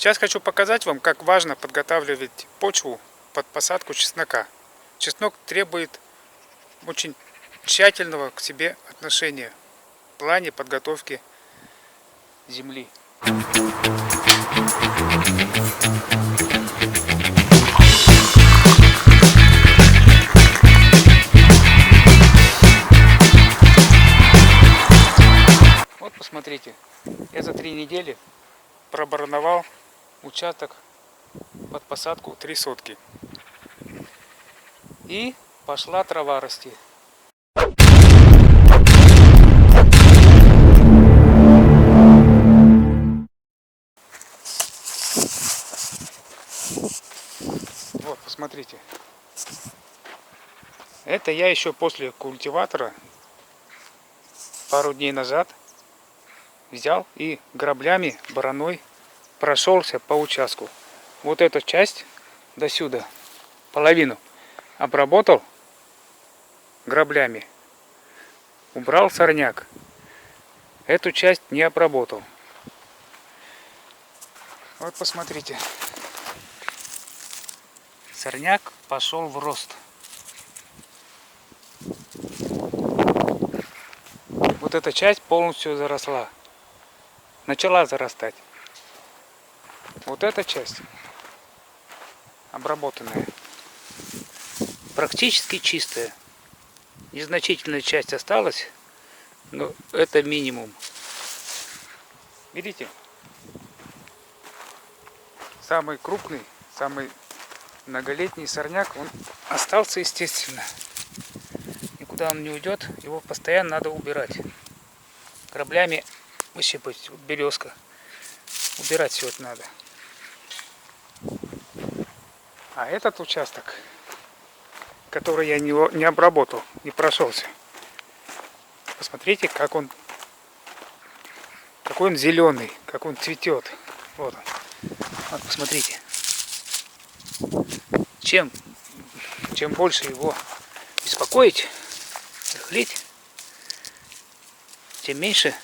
Сейчас хочу показать вам, как важно подготавливать почву под посадку чеснока. Чеснок требует очень тщательного к себе отношения в плане подготовки земли. Вот посмотрите, я за 3 недели пробороновал участок под посадку 3 сотки. И пошла трава расти. Вот, посмотрите. Это я еще после культиватора пару дней назад взял и граблями, бороной прошелся по участку. Вот эту часть до сюда, половину, обработал граблями. Убрал сорняк. Эту часть не обработал. Вот посмотрите. Сорняк пошел в рост. Вот эта часть полностью заросла. Начала зарастать. Вот эта часть обработанная. Практически чистая. Незначительная часть осталась, но это минимум. Видите? Самый крупный, самый многолетний сорняк, он остался естественно. Никуда он не уйдет, его постоянно надо убирать. Граблями выщипать, вот березка. Убирать все это надо. А этот участок, который я не обработал, не прошелся. Посмотрите, какой он зеленый, как он цветет. Вот он. Вот, посмотрите. Чем больше его беспокоить, рыхлить, тем меньше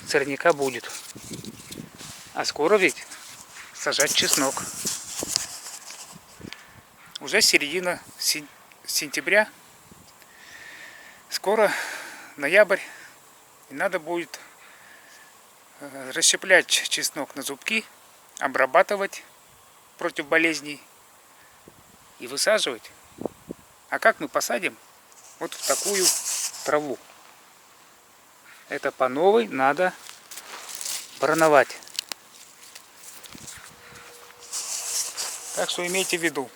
сорняка будет. А скоро ведь сажать чеснок. Уже середина сентября. Скоро ноябрь. И надо будет расщеплять чеснок на зубки, обрабатывать против болезней и высаживать. А как мы посадим? Вот в такую траву. Это по новой надо бороновать. Так что имейте в виду.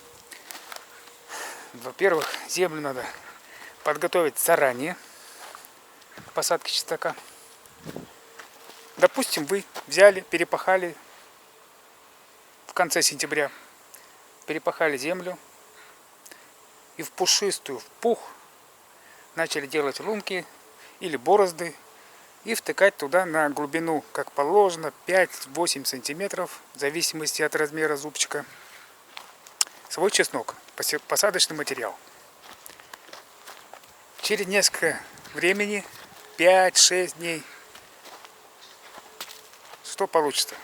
Во-первых, землю надо подготовить заранее к посадке чеснока. Допустим, вы взяли, перепахали в конце сентября, перепахали землю и в пушистую, в пух начали делать лунки или борозды и втыкать туда на глубину, как положено, 5-8 сантиметров, в зависимости от размера зубчика, свой чеснок, посадочный материал. Через несколько времени, 5-6 дней, что получится?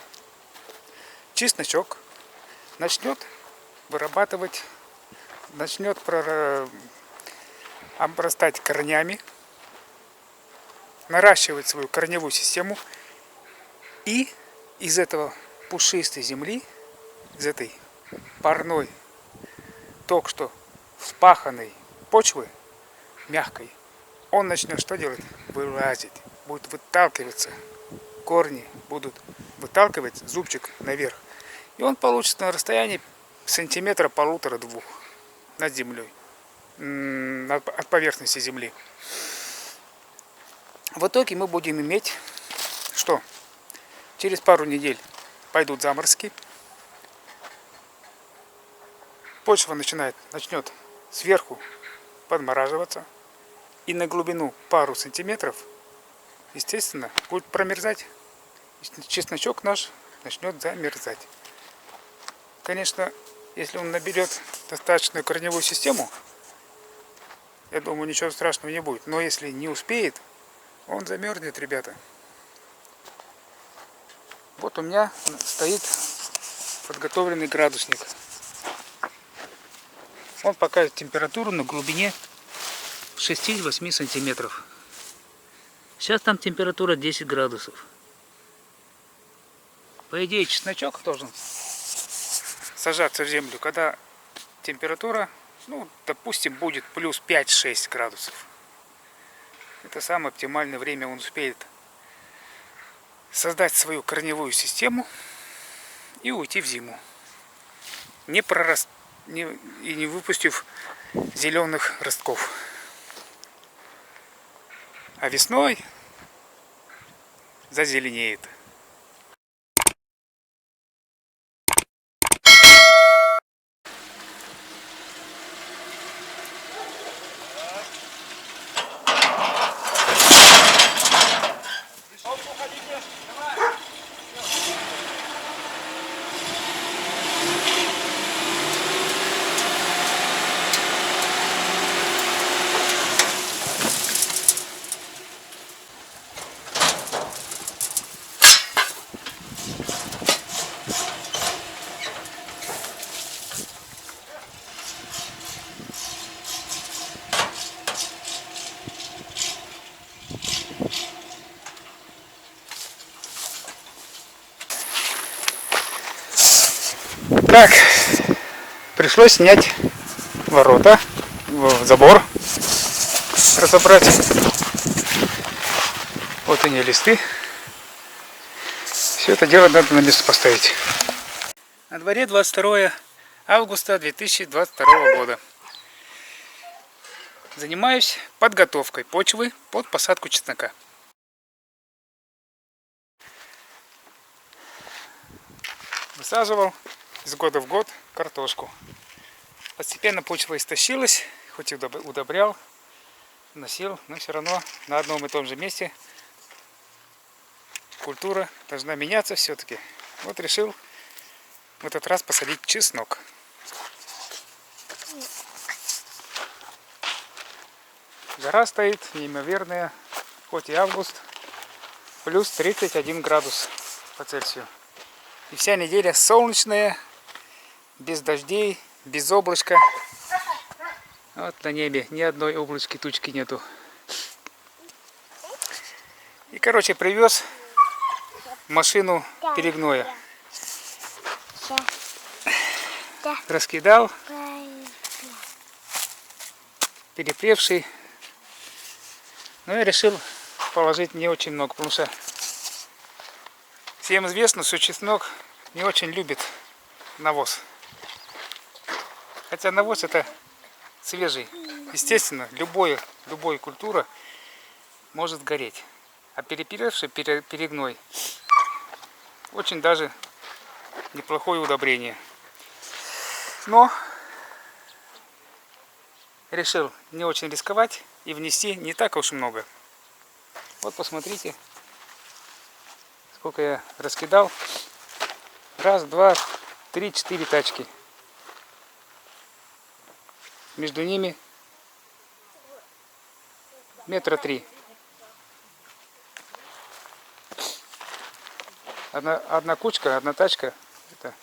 Чесночок начнет вырабатывать, начнет обрастать корнями, наращивать свою корневую систему, и из этого пушистой земли, из этой парной, только что вспаханной почвы, мягкой, он начнет что делать? Вылазить, будет выталкиваться, корни будут выталкивать зубчик наверх. И он получится на расстоянии сантиметра 1,5-2 над землей, от поверхности земли. В итоге мы будем иметь, что через пару недель пойдут заморозки, почва начнет сверху подмораживаться, и на глубину пару сантиметров, естественно, будет промерзать. Чесночок наш начнет замерзать. Конечно, если он наберет достаточную корневую систему, я думаю, ничего страшного не будет. Но если не успеет, он замерзнет, ребята. Вот у меня стоит подготовленный градусник. Он показывает температуру на глубине 6-8 сантиметров. Сейчас там температура 10 градусов. По идее, чесночок должен сажаться в землю, когда температура, ну, допустим, будет плюс 5-6 градусов. Это самое оптимальное время, он успеет создать свою корневую систему и уйти в зиму, не и не выпустив зеленых ростков. А весной зазеленеет. Так, пришлось снять ворота, забор разобрать. Вот они листы. Все это дело надо на место поставить. На дворе 22 августа 2022 года. Занимаюсь подготовкой почвы под посадку чеснока. Высаживал из года в год картошку. Постепенно почва истощилась, хоть и удобрял, носил, но все равно на одном и том же месте культура должна меняться все-таки. Вот решил в этот раз посадить чеснок. Жара стоит неимоверная, хоть и август, плюс 31 градус по Цельсию. И вся неделя солнечная, без дождей, без облачка. Вот на небе ни одной облачки, тучки нету. И, короче, привез машину перегноя. Раскидал, перепревший. Но я решил положить не очень много, потому что всем известно, что чеснок не очень любит навоз. Хотя навоз это свежий. Естественно, любая культура может гореть. А перепревший перегной очень даже неплохое удобрение. Но решил не очень рисковать и внести не так уж много. Вот посмотрите, сколько я раскидал. Раз, два, три, 4 тачки. Между ними метра 3. Одна кучка, одна тачка. Это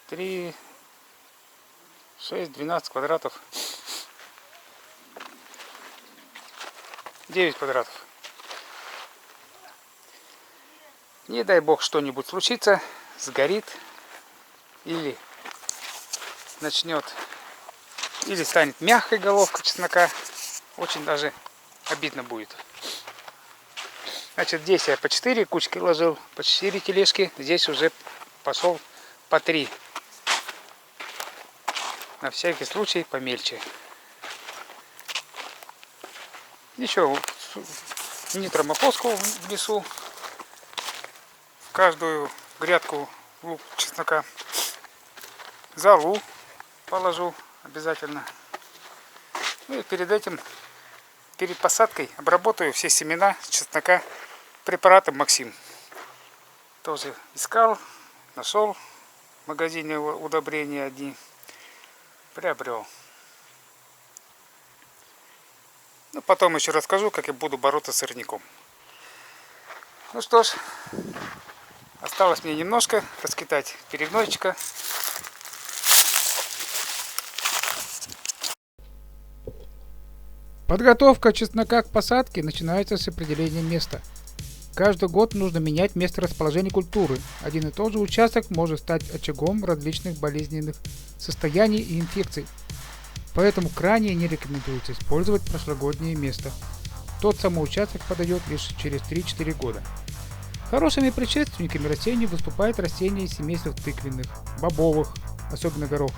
3, 6, 12 квадратов. 9 квадратов. Не дай бог что-нибудь случится, сгорит или начнет, или станет мягкой головка чеснока. Очень даже обидно будет. Значит, здесь я по 4 кучки ложил, по 4 тележки. Здесь уже пошел по 3. На всякий случай помельче. Еще нитромоposку внесу в каждую грядку лук чеснока. Золу положу обязательно. Ну и перед этим, перед посадкой, обработаю все семена чеснока препаратом Максим. Тоже искал, нашел в магазине удобрения одни, приобрел. Ну, потом еще расскажу, как я буду бороться с сорняком. Ну что ж, Осталось мне немножко раскидать перегнойчика. Подготовка чеснока к посадке начинается с определения места. Каждый год нужно менять место расположения культуры. Один и тот же участок может стать очагом различных болезненных состояний и инфекций. Поэтому крайне не рекомендуется использовать прошлогоднее место. Тот самый участок подойдет лишь через 3-4 года. Хорошими предшественниками растений выступают растения из семейства тыквенных, бобовых, особенно горох,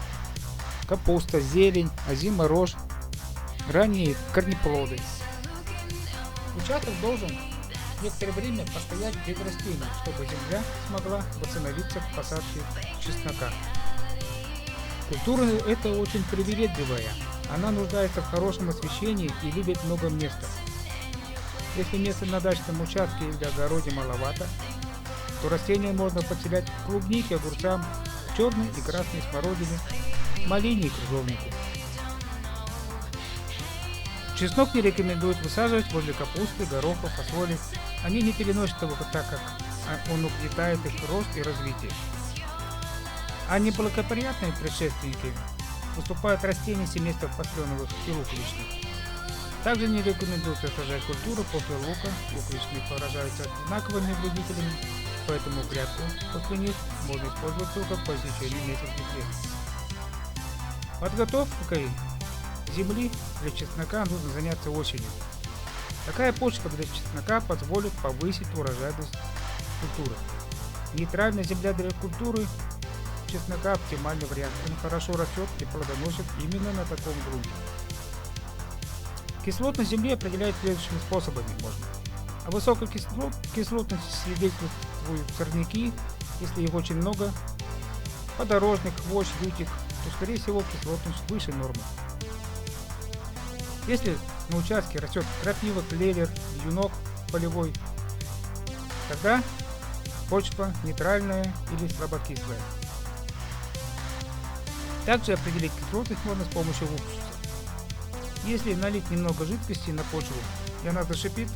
капуста, зелень, озима, рожь, ранние корнеплоды. Участок должен некоторое время постоять без растений, чтобы земля смогла восстановиться к посадке чеснока. Культура эта очень привередливая, она нуждается в хорошем освещении и любит много места. Если места на дачном участке или огороде маловато, то растения можно подселять к клубнике, огурцам, черной и красной смородине, малине и крыжовнику. Чеснок не рекомендуют высаживать возле капусты, гороха, фасоли. Они не переносят его так, как он угнетает их рост и развитие. А неблагоприятные предшественники выступают растения семейства посленовых и луковичных. Также не рекомендуется сажать культуру после лука. Луковичные поражаются одинаковыми вредителями, поэтому грядку после них можно использовать только по истечении нескольких лет. Подготовкой земли для чеснока нужно заняться осенью. Такая почва для чеснока позволит повысить урожайность культуры. Нейтральная земля для культуры чеснока оптимальный вариант. Он хорошо растет и плодоносит именно на таком грунте. Кислотность земли определяет следующими способами можно. О высокой кислотности свидетельствуют сорняки, если их очень много, подорожник, хвощ, лютик, то скорее всего кислотность выше нормы. Если на участке растет крапива, клевер, юнок полевой, тогда почва нейтральная или слабокислая. Также определить кислотность можно с помощью уксуса. Если налить немного жидкости на почву и она зашипит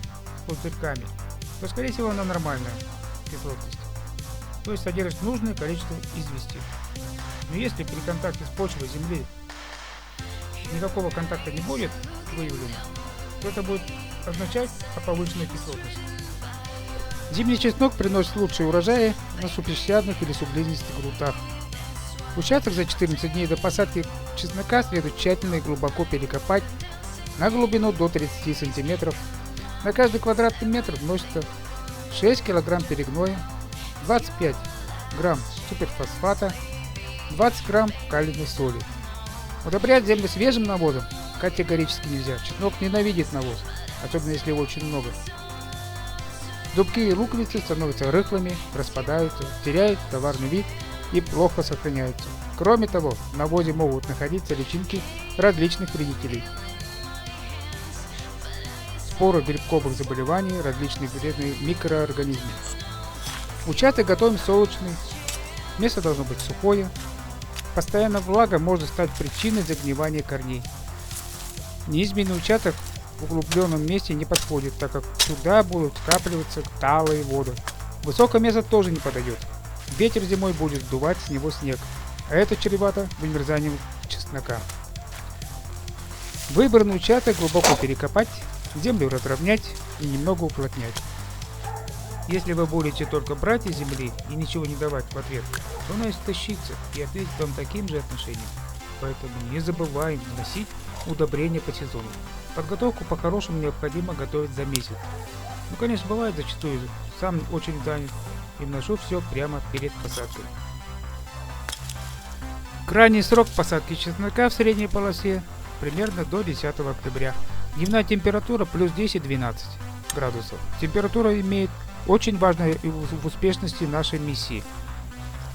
пузырьками, то скорее всего она нормальная кислотность, то есть содержит нужное количество извести. Но если при контакте с почвой земли никакого контакта не будет выявлено, то это будет означать о повышенной кислотности. Зимний чеснок приносит лучшие урожаи на супесчадных или субледнистых грунтах. Участок за 14 дней до посадки чеснока следует тщательно и глубоко перекопать на глубину до 30 см. На каждый квадратный метр вносится 6 кг перегноя, 25 грамм суперфосфата, 20 грамм калийной соли. Удобрять землю свежим навозом категорически нельзя. Чеснок ненавидит навоз, особенно если его очень много. Дубки и луковицы становятся рыхлыми, распадаются, теряют товарный вид и плохо сохраняются. Кроме того, в навозе могут находиться личинки различных вредителей, споры грибковых заболеваний, различные вредные микроорганизмы. Участок готовим солнечный, место должно быть сухое. Постоянная влага может стать причиной загнивания корней. Низменный участок в углубленном месте не подходит, так как сюда будут скапливаться талые воды. Высокое место тоже не подойдет. Ветер зимой будет сдувать с него снег, а это чревато вымерзанием чеснока. Выбранный участок глубоко перекопать, землю разровнять и немного уплотнять. Если вы будете только брать из земли и ничего не давать в ответ, то она истощится и ответит вам таким же отношением. Поэтому не забываем вносить удобрения по сезону. Подготовку по-хорошему необходимо готовить за месяц. Ну, конечно, бывает зачастую, сам очень занят и вношу все прямо перед посадкой. Крайний срок посадки чеснока в средней полосе примерно до 10 октября. Дневная температура плюс 10-12 градусов. Температура имеет очень важное в успешности нашей миссии.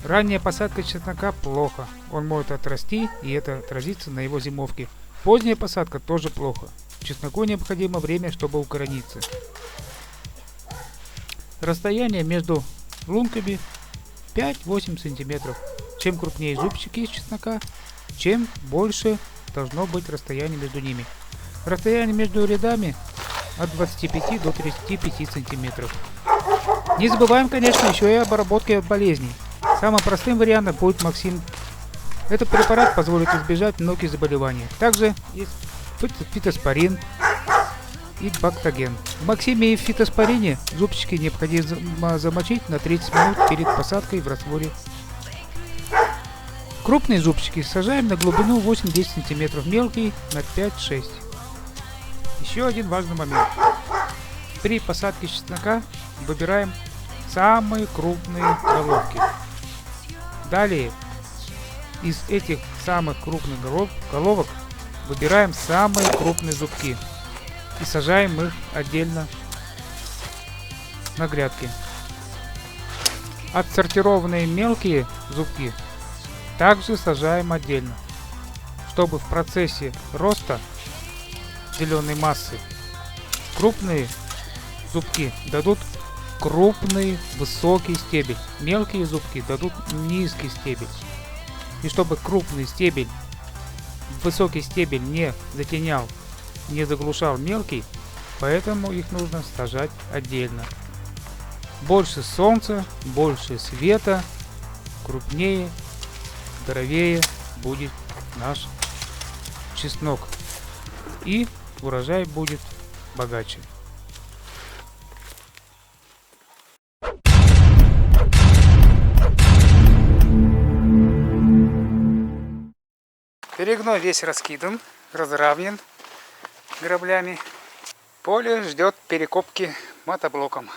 Ранняя посадка чеснока плохо, он может отрасти и это отразится на его зимовке. Поздняя посадка тоже плохо. Чесноку необходимо время, чтобы укорениться. Расстояние между лунками 5-8 см. Чем крупнее зубчики чеснока, чем больше должно быть расстояние между ними. Расстояние между рядами от 25 до 35 см. Не забываем, конечно, еще и об обработке от болезней. Самым простым вариантом будет Максим. Этот препарат позволит избежать многих заболеваний. Также есть фитоспорин и бактоген. В Максиме и в фитоспорине зубчики необходимо замочить на 30 минут перед посадкой в растворе. Крупные зубчики сажаем на глубину 8-10 см, мелкие на 5-6. Еще один важный момент. При посадке чеснока выбираем самые крупные головки. Далее из этих самых крупных головок выбираем самые крупные зубки и сажаем их отдельно на грядке. Отсортированные мелкие зубки также сажаем отдельно, чтобы в процессе роста зеленой массы крупные зубки дадут крупный высокий стебель, мелкие зубки дадут низкий стебель. И чтобы крупный стебель, высокий стебель не затенял, не заглушал мелкий, поэтому их нужно сажать отдельно. Больше солнца, больше света, крупнее, здоровее будет наш чеснок. И урожай будет богаче. Перегной весь раскидан, разравнен граблями. Поле ждет перекопки мотоблоком.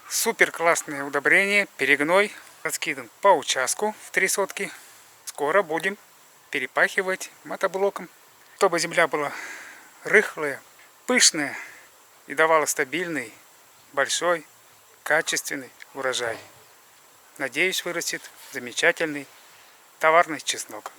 Супер классное удобрение. Перегной раскидан по участку в 3 сотки. Скоро будем перепахивать мотоблоком, чтобы земля была рыхлая, пышная и давала стабильный, большой, качественный урожай. Надеюсь, вырастет замечательный товарный чеснок.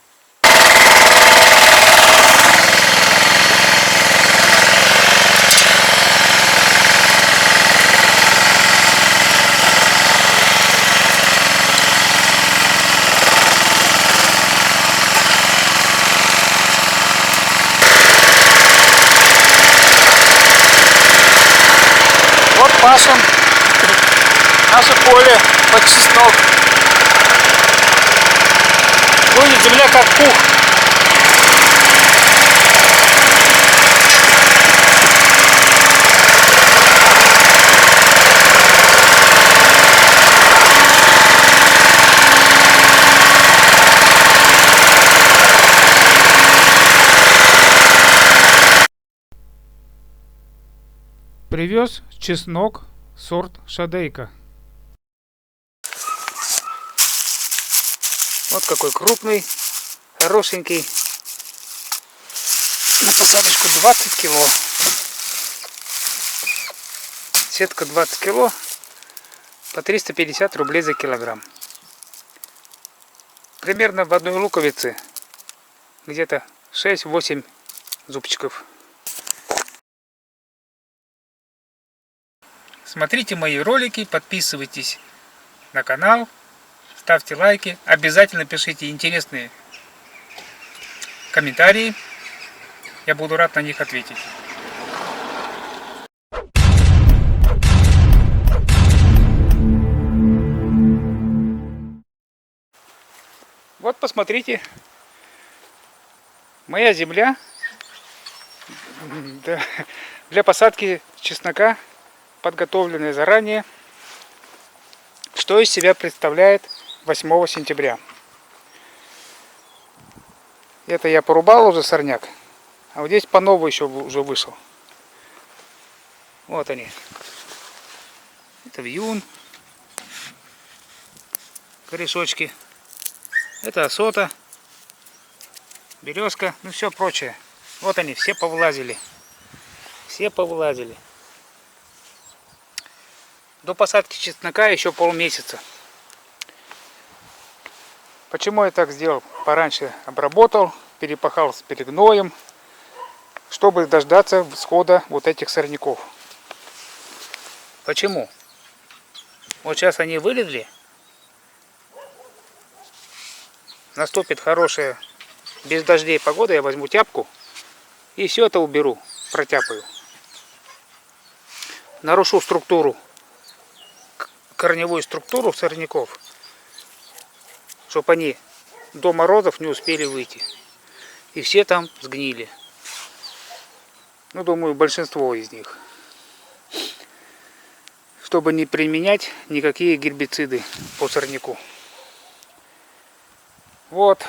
Вот пашем наше поле под чеснок. Будет земля как пух. Привез чеснок сорт Шадейка. Вот какой крупный, хорошенький. На посадочку 20 кило. Сетка 20 кило по 350 рублей за килограмм. Примерно в одной луковице где-то 6-8 зубчиков. Смотрите мои ролики, подписывайтесь на канал, ставьте лайки, обязательно пишите интересные комментарии, я буду рад на них ответить. Вот посмотрите, моя земля для посадки чеснока, подготовленная заранее. Что из себя представляет 8 сентября. Это я порубал уже сорняк, а вот здесь по новому еще уже вышел. Вот они. Это вьюн, корешочки. Это осота, березка, ну все прочее. Вот они, все повылазили. Все повылазили. До посадки чеснока еще полмесяца. Почему я так сделал? Пораньше обработал, перепахал с перегноем, чтобы дождаться всхода вот этих сорняков. Почему? Вот сейчас они вылезли. Наступит хорошая без дождей погода, я возьму тяпку и все это уберу, протяпаю. Нарушу структуру корневую структуру сорняков, чтобы они до морозов не успели выйти. И все там сгнили. Ну, думаю, большинство из них. Чтобы не применять никакие гербициды по сорняку. Вот.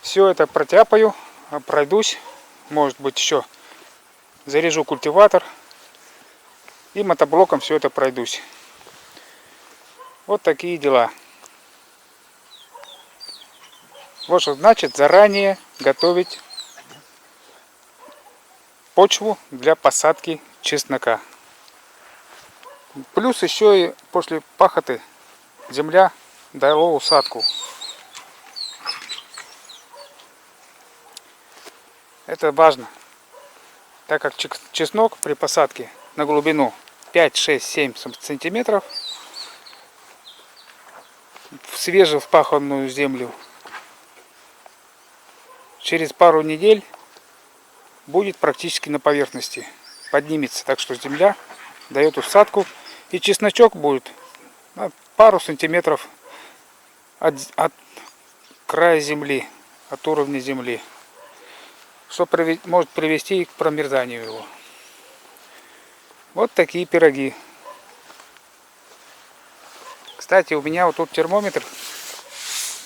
Все это протяпаю, пройдусь. Может быть, еще заряжу культиватор. И мотоблоком все это пройдусь. Вот такие дела. Вот что значит заранее готовить почву для посадки чеснока. Плюс еще и после пахоты земля дала усадку. Это важно, так как чеснок при посадке на глубину 5, 6, 7 сантиметров в свежевспаханную землю через пару недель будет практически на поверхности, поднимется, так что земля дает усадку, и чесночок будет на пару сантиметров от края земли, от уровня земли, что может привести к промерзанию его. Вот такие пироги. Кстати, у меня вот тут термометр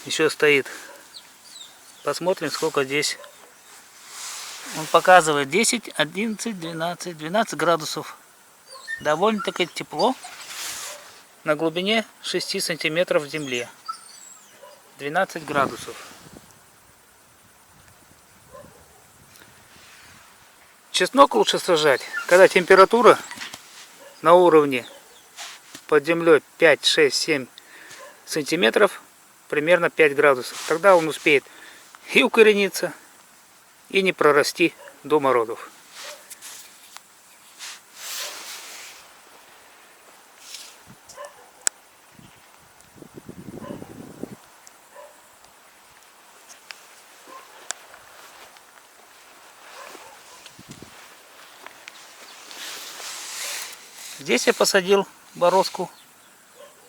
еще стоит. Посмотрим, сколько здесь. Он показывает 10, 11, 12 градусов. Довольно-таки тепло. На глубине 6 сантиметров в земле. 12 градусов. Чеснок лучше сажать, когда температура на уровне под землей 5, 6, 7 сантиметров, примерно 5 градусов. Тогда он успеет и укорениться, и не прорасти до морозов. Здесь я посадил бороздку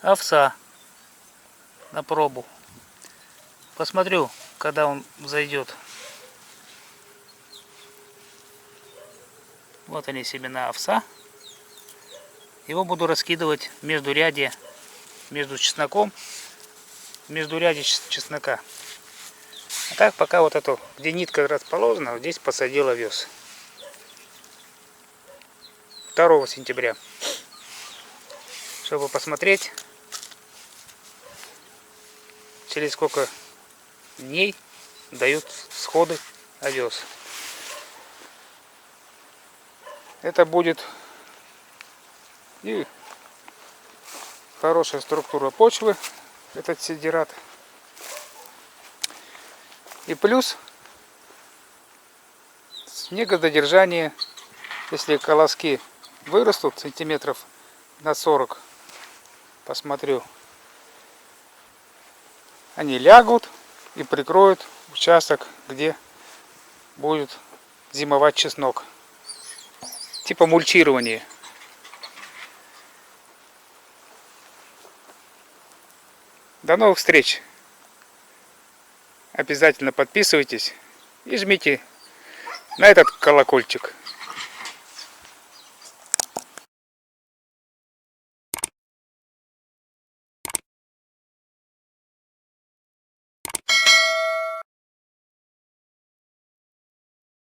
овса на пробу. Посмотрю, когда он зайдет. Вот они, семена овса. Его буду раскидывать в междурядье между чесноком, в междурядье чеснока. А так пока вот это, где нитка расположена, вот здесь посадил овес. 2 сентября. Чтобы посмотреть, через сколько дней дают всходы овес. Это будет и хорошая структура почвы, этот сидират. И плюс снегододержание, если колоски вырастут сантиметров на 40, посмотрю, они лягут и прикроют участок, где будет зимовать чеснок. Типа мульчирование. До новых встреч! Обязательно подписывайтесь и жмите на этот колокольчик.